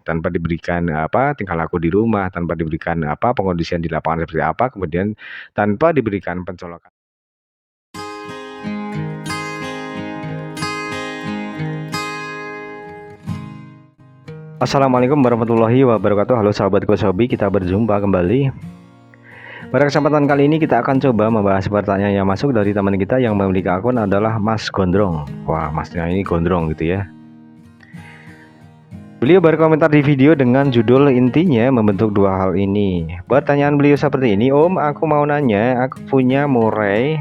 tanpa diberikan tingkah laku di rumah, tanpa diberikan pengondisian di lapangan seperti apa, kemudian tanpa diberikan pencolokan. Assalamualaikum warahmatullahi wabarakatuh. Halo sahabatku Sobi, kita berjumpa kembali. Pada kesempatan kali ini kita akan coba membahas pertanyaan yang masuk dari teman kita yang memiliki akun adalah Mas Gondrong. Wah, masnya ini gondrong gitu ya. Beliau berkomentar di video dengan judul intinya membentuk dua hal ini. Pertanyaan beliau seperti ini, Om, aku mau nanya, aku punya murai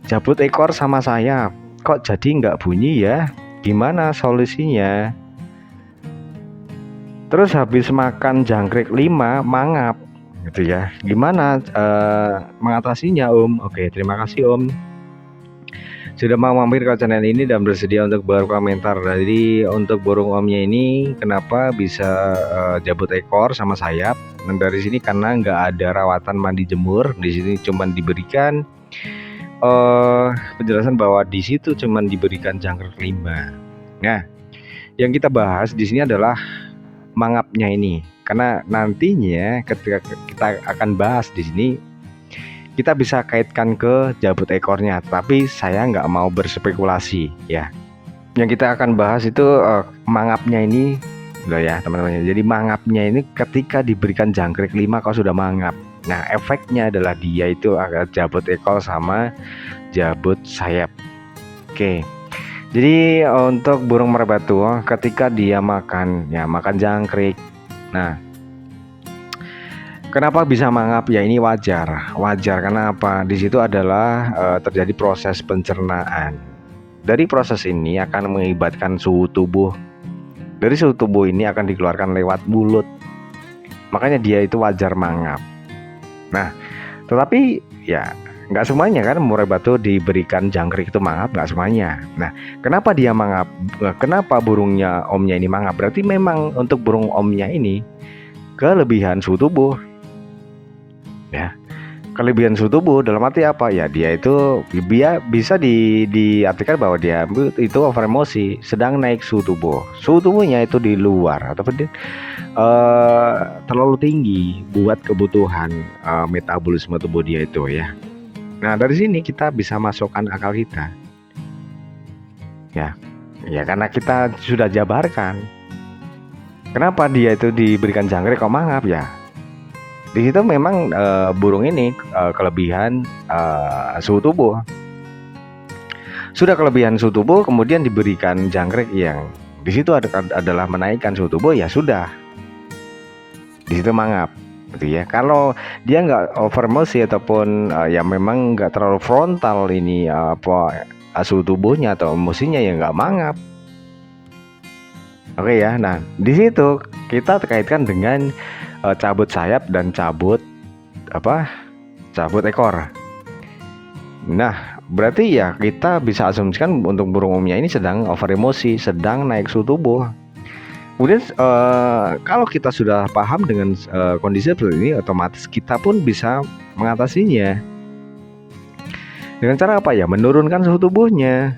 jabut ekor sama sayap, kok jadi nggak bunyi ya? Gimana solusinya? Terus habis makan jangkrik 5 mangap gitu ya. Gimana mengatasinya, Om? Oke, terima kasih Om sudah mau mampir ke channel ini dan bersedia untuk berkomentar. Jadi untuk burung Omnya ini kenapa bisa jabut ekor sama sayap? Dan dari sini karena nggak ada rawatan mandi jemur. Di sini cuman diberikan penjelasan bahwa di situ cuman diberikan jangkrik 5. Nah, yang kita bahas di sini adalah mangapnya ini, karena nantinya ketika kita akan bahas di sini kita bisa kaitkan ke jabut ekornya, tapi saya nggak mau berspekulasi ya. Yang kita akan bahas itu mangapnya ini loh ya teman-teman. Jadi mangapnya ini ketika diberikan jangkrik 5 kalau sudah mangap, nah efeknya adalah dia itu agak jabut ekor sama jabut sayap. Oke, jadi untuk burung merpati ketika dia makan jangkrik, nah kenapa bisa mangap ya, ini wajar karena apa, di situ adalah terjadi proses pencernaan. Dari proses ini akan mengibatkan suhu tubuh, dari suhu tubuh ini akan dikeluarkan lewat mulut, makanya dia itu wajar mangap. Nah tetapi ya nggak semuanya kan murai batu diberikan jangkrik itu mangap, nggak semuanya. Nah kenapa dia mangap, kenapa burungnya Omnya ini mangap, berarti memang untuk burung Omnya ini kelebihan suhu tubuh ya. Kelebihan suhu tubuh dalam arti apa ya, dia itu bisa diartikan bahwa dia itu over emosi, sedang naik suhu tubuh. Suhu tubuhnya itu di luar ataupun terlalu tinggi buat kebutuhan metabolisme tubuh dia itu ya. Nah dari sini kita bisa masukkan akal kita ya karena kita sudah jabarkan kenapa dia itu diberikan jangkrik kok mangap ya. Di situ memang burung ini kelebihan suhu tubuh. Sudah kelebihan suhu tubuh kemudian diberikan jangkrik yang di situ adalah menaikkan suhu tubuh, ya sudah, di situ mangap gitu ya. Kalau dia nggak over emosi ataupun ya memang nggak terlalu frontal ini suhu tubuhnya atau emosinya, ya nggak mangap. Oke ya, nah di situ kita kaitkan dengan cabut sayap dan cabut ekor. Nah berarti ya kita bisa asumsikan untuk burung Omnya ini sedang over emosi, sedang naik suhu tubuh. Kemudian kalau kita sudah paham dengan kondisi seperti ini, otomatis kita pun bisa mengatasinya dengan cara apa ya, menurunkan suhu tubuhnya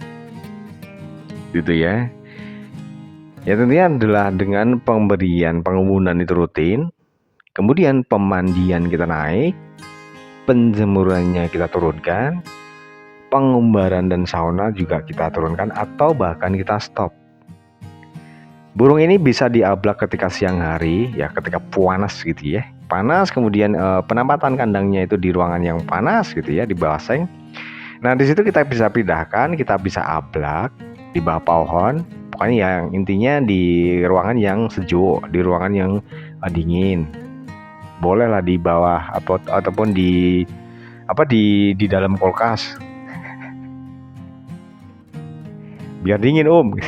gitu ya. Ya tentunya adalah dengan pengumuman itu rutin, kemudian pemandian kita naik, penjemurannya kita turunkan, pengumbaran dan sauna juga kita turunkan atau bahkan kita stop. Burung ini bisa diablak ketika siang hari ya, ketika panas gitu ya, panas, kemudian penempatan kandangnya itu di ruangan yang panas gitu ya, di bawah seng. Nah di situ kita bisa pindahkan, kita bisa ablak di bawah pohon, pokoknya yang intinya di ruangan yang sejuk, di ruangan yang dingin. Bolehlah di bawah ataupun di dalam kulkas biar dingin Om.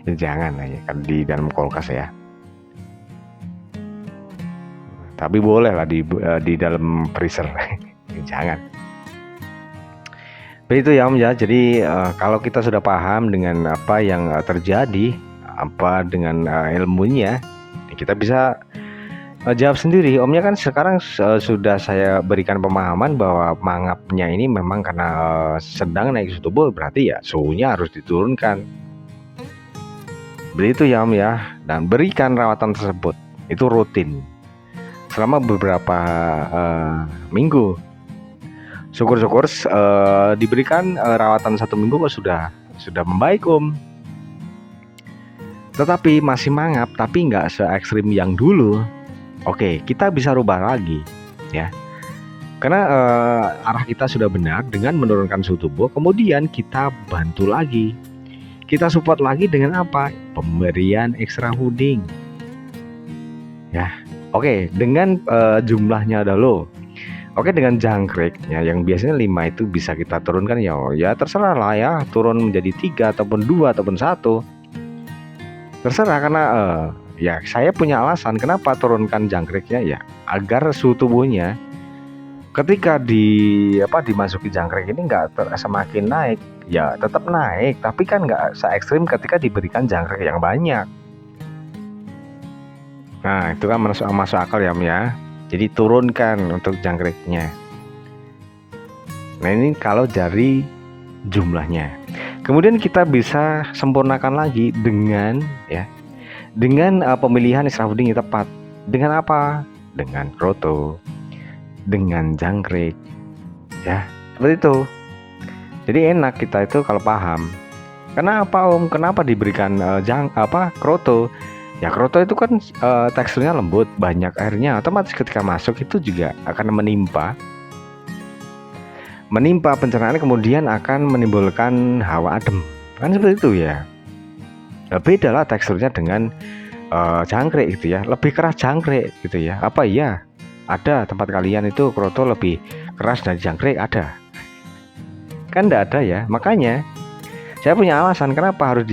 Ya, jangan lah ya, kan di dalam kulkas ya. Tapi boleh lah di dalam freezer. Jangan. Begitu ya Om ya. Jadi kalau kita sudah paham dengan apa yang terjadi, dengan ilmunya, kita bisa jawab sendiri. Omnya kan sekarang sudah saya berikan pemahaman bahwa mangapnya ini memang karena sedang naik suhu tubuh, berarti ya suhunya harus diturunkan. Begitu ya Om ya. Dan berikan rawatan tersebut itu rutin selama beberapa minggu. Syukur-syukur diberikan rawatan 1 minggu kok sudah membaik Om. Tetapi masih mangap, tapi nggak se ekstrim yang dulu. Oke, kita bisa rubah lagi ya. Karena arah kita sudah benar dengan menurunkan suhu tubuh, kemudian kita bantu lagi. Kita support lagi dengan apa? Pemberian extra fooding. Ya, oke, dengan jumlahnya dulu. Oke, dengan jangkrik ya, yang biasanya 5 itu bisa kita turunkan ya terserah lah ya, turun menjadi 3 ataupun 2 ataupun 1. Terserah, karena ya saya punya alasan kenapa turunkan jangkriknya ya, agar suhu tubuhnya ketika dimasuki jangkrik ini nggak semakin naik, ya tetap naik, tapi kan nggak se ekstrim ketika diberikan jangkrik yang banyak. Nah itu kan masuk akal ya Om ya. Jadi turunkan untuk jangkriknya. Nah ini kalau dari jumlahnya. Kemudian kita bisa sempurnakan lagi dengan pemilihan extra fooding yang tepat. Dengan apa? Dengan kroto, dengan jangkrik ya, seperti itu. Jadi enak kita itu kalau paham. Kenapa Om? Kenapa diberikan kroto? Ya kroto itu kan teksturnya lembut, banyak airnya, otomatis ketika masuk itu juga akan menimpa pencernaan, kemudian akan menimbulkan hawa adem, kan seperti itu ya. Nah, beda lah teksturnya dengan jangkrik gitu ya, lebih keras jangkrik gitu ya. Apa iya ada tempat kalian itu kroto lebih keras dari jangkrik? Ada? Kan enggak ada ya. Makanya saya punya alasan kenapa harus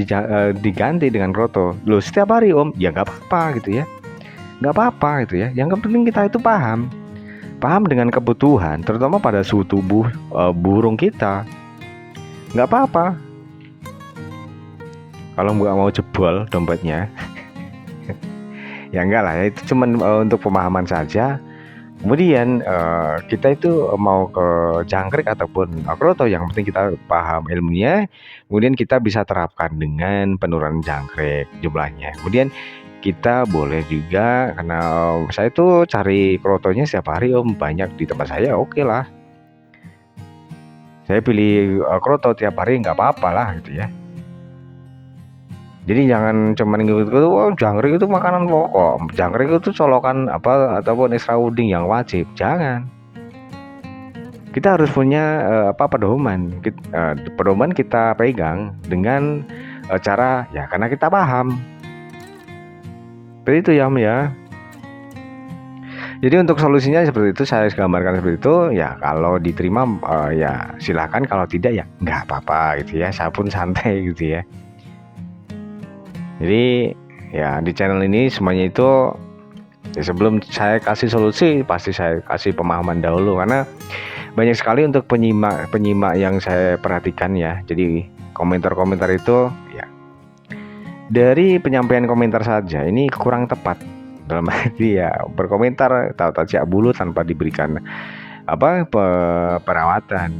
diganti dengan kroto. Loh setiap hari Om, ya nggak apa-apa gitu ya, nggak apa-apa gitu ya. Yang penting kita itu paham dengan kebutuhan, terutama pada suhu tubuh burung kita. Nggak apa-apa kalau nggak mau jebol dompetnya. Ya enggak lah ya, itu cuman untuk pemahaman saja. Kemudian kita itu mau ke jangkrik ataupun kroto, yang penting kita paham ilmunya. Kemudian kita bisa terapkan dengan penurunan jangkrik jumlahnya. Kemudian kita boleh juga, karena saya tuh cari krotonya setiap hari Om, banyak di tempat saya, oke lah. Saya pilih kroto tiap hari, nggak apa-apa lah gitu ya. Jadi jangan cuman ngikut-ngikut, oh jangkrik itu makanan pokok, jangkrik itu colokan ataupun extra fooding yang wajib. Jangan. Kita harus punya pedoman. Pedoman kita pegang dengan cara ya, karena kita paham. Seperti itu ya Om ya. Jadi untuk solusinya seperti itu, saya gambarkan seperti itu ya. Kalau diterima ya silahkan, kalau tidak ya nggak apa-apa gitu ya. Saya pun santai gitu ya. Jadi ya di channel ini semuanya itu ya, sebelum saya kasih solusi pasti saya kasih pemahaman dahulu, karena banyak sekali untuk penyimak yang saya perhatikan ya. Jadi komentar-komentar itu ya, dari penyampaian komentar saja ini kurang tepat, dalam arti ya berkomentar tahu-tahu jak bulu tanpa diberikan perawatan,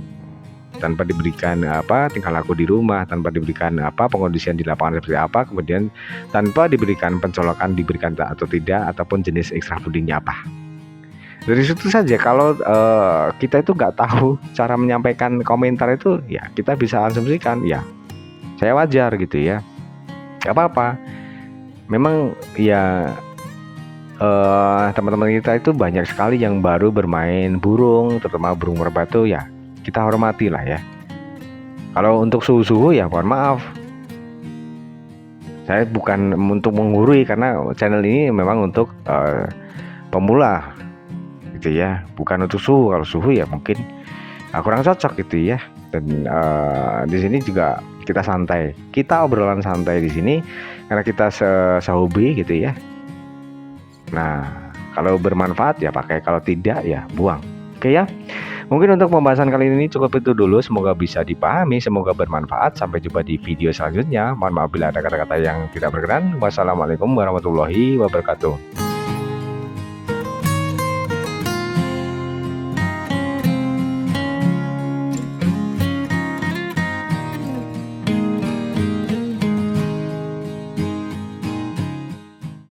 tanpa diberikan tingkah laku di rumah, tanpa diberikan pengondisian di lapangan seperti apa, kemudian tanpa diberikan pencolokan diberikan atau tidak, ataupun jenis extra foodingnya apa. Dari situ saja, kalau kita itu nggak tahu cara menyampaikan komentar itu ya, kita bisa asumsikan ya saya wajar gitu ya, nggak apa-apa. Memang ya teman-teman kita itu banyak sekali yang baru bermain burung, terutama burung merpati ya, kita hormati lah ya. Kalau untuk suhu-suhu ya mohon maaf, saya bukan untuk menggurui, karena channel ini memang untuk pemula gitu ya, bukan untuk suhu. Kalau suhu ya mungkin kurang cocok gitu ya. Dan di sini juga kita santai, kita obrolan santai di sini karena kita sehobi gitu ya. Nah kalau bermanfaat ya pakai, kalau tidak ya buang. Oke ya. Mungkin untuk pembahasan kali ini cukup itu dulu. Semoga bisa dipahami, semoga bermanfaat. Sampai jumpa di video selanjutnya. Mohon maaf bila ada kata-kata yang tidak berkenan. Wassalamualaikum warahmatullahi wabarakatuh.